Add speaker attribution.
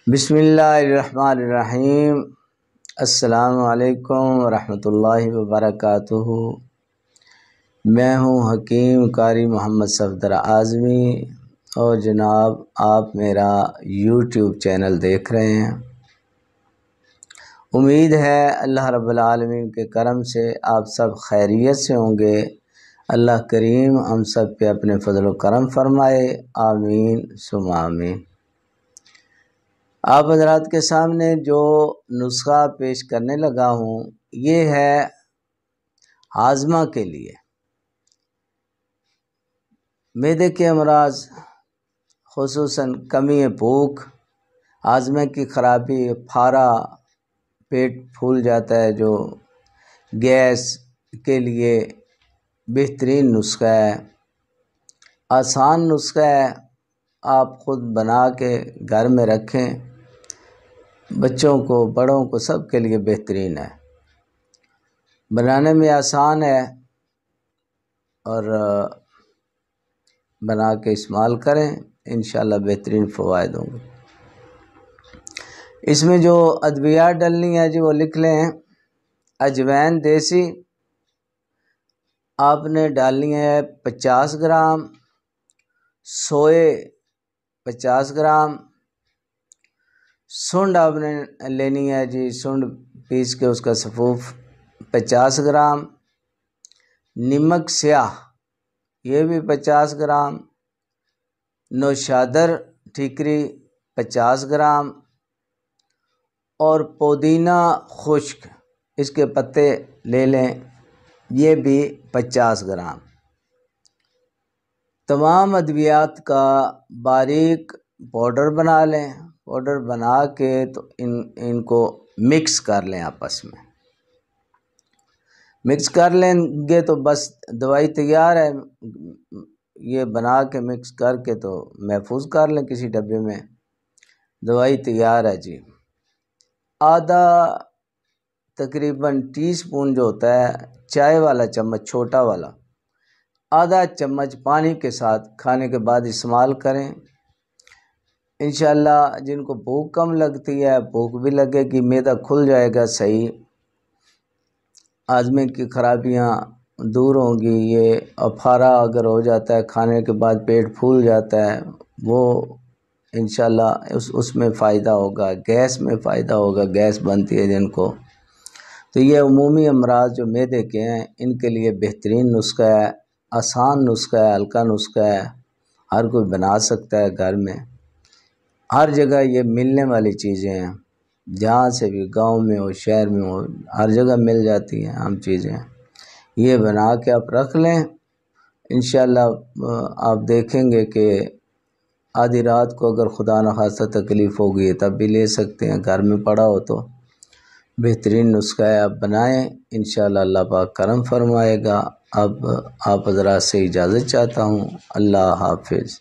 Speaker 1: بسم اللہ الرحمن الرحیم۔ السلام علیکم ورحمۃ اللہ وبرکاتہ۔ میں ہوں حکیم قاری محمد صفدر اعظمی اور جناب آپ میرا یوٹیوب چینل دیکھ رہے ہیں۔ امید ہے اللہ رب العالمین کے کرم سے آپ سب خیریت سے ہوں گے۔ اللہ کریم ہم سب پہ اپنے فضل و کرم فرمائے، آمین ثم آمین۔ آپ حضرات کے سامنے جو نسخہ پیش کرنے لگا ہوں یہ ہے ہاضمہ کے لیے۔ معدے کے امراض خصوصاً کمی بھوک، ہاضمے کی خرابی، پھارا، پیٹ پھول جاتا ہے، جو گیس کے لیے بہترین نسخہ ہے، آسان نسخہ ہے۔ آپ خود بنا کے گھر میں رکھیں، بچوں کو بڑوں کو سب کے لیے بہترین ہے، بنانے میں آسان ہے اور بنا کے استعمال کریں، انشاءاللہ بہترین فوائد ہوں گے۔ اس میں جو ادویات ڈلنی ہے وہ لکھ لیں۔ اجوین دیسی آپ نے ڈالنی ہے 50 گرام، سوئے 50 گرام، سنڈ آپ نے لینی ہے سنڈ پیس کے اس کا سفوف 50 گرام، نمک سیاہ یہ بھی 50 گرام، نوشادر ٹھیکری 50 گرام اور پودینہ خشک اس کے پتے لے لیں، یہ بھی 50 گرام۔ تمام ادویات کا باریک پاؤڈر بنا لیں، پاؤڈر بنا کے تو ان کو مکس کر لیں، آپس میں مکس کر لیں گے تو بس دوائی تیار ہے۔ یہ بنا کے مکس کر کے تو محفوظ کر لیں کسی ڈبے میں، دوائی تیار ہے جی۔ آدھا تقریباً ٹی سپون جو ہوتا ہے، چائے والا چمچ چھوٹا والا، آدھا چمچ پانی کے ساتھ کھانے کے بعد استعمال کریں۔ انشاءاللہ جن کو بھوک کم لگتی ہے بھوک بھی لگے گی، معدہ کھل جائے گا صحیح، ہاضمے کی خرابیاں دور ہوں گی۔ یہ افارا اگر ہو جاتا ہے کھانے کے بعد پیٹ پھول جاتا ہے، وہ انشاءاللہ اس میں فائدہ ہوگا، گیس میں فائدہ ہوگا، گیس بنتی ہے جن کو، تو یہ عمومی امراض جو معدے کے ہیں ان کے لیے بہترین نسخہ ہے، آسان نسخہ ہے، ہلکا نسخہ ہے، ہر کوئی بنا سکتا ہے گھر میں، ہر جگہ یہ ملنے والی چیزیں ہیں، جہاں سے بھی، گاؤں میں ہو شہر میں ہو، ہر جگہ مل جاتی ہیں عام چیزیں۔ یہ بنا کے آپ رکھ لیں، انشاءاللہ آپ دیکھیں گے کہ آدھی رات کو اگر خدا نخواستہ تکلیف ہوگی تب بھی لے سکتے ہیں، گھر میں پڑا ہو تو بہترین نسخہ ہے، آپ بنائیں، انشاءاللہ اللہ پاک کرم فرمائے گا۔ اب آپ حضرات سے اجازت چاہتا ہوں، اللہ حافظ۔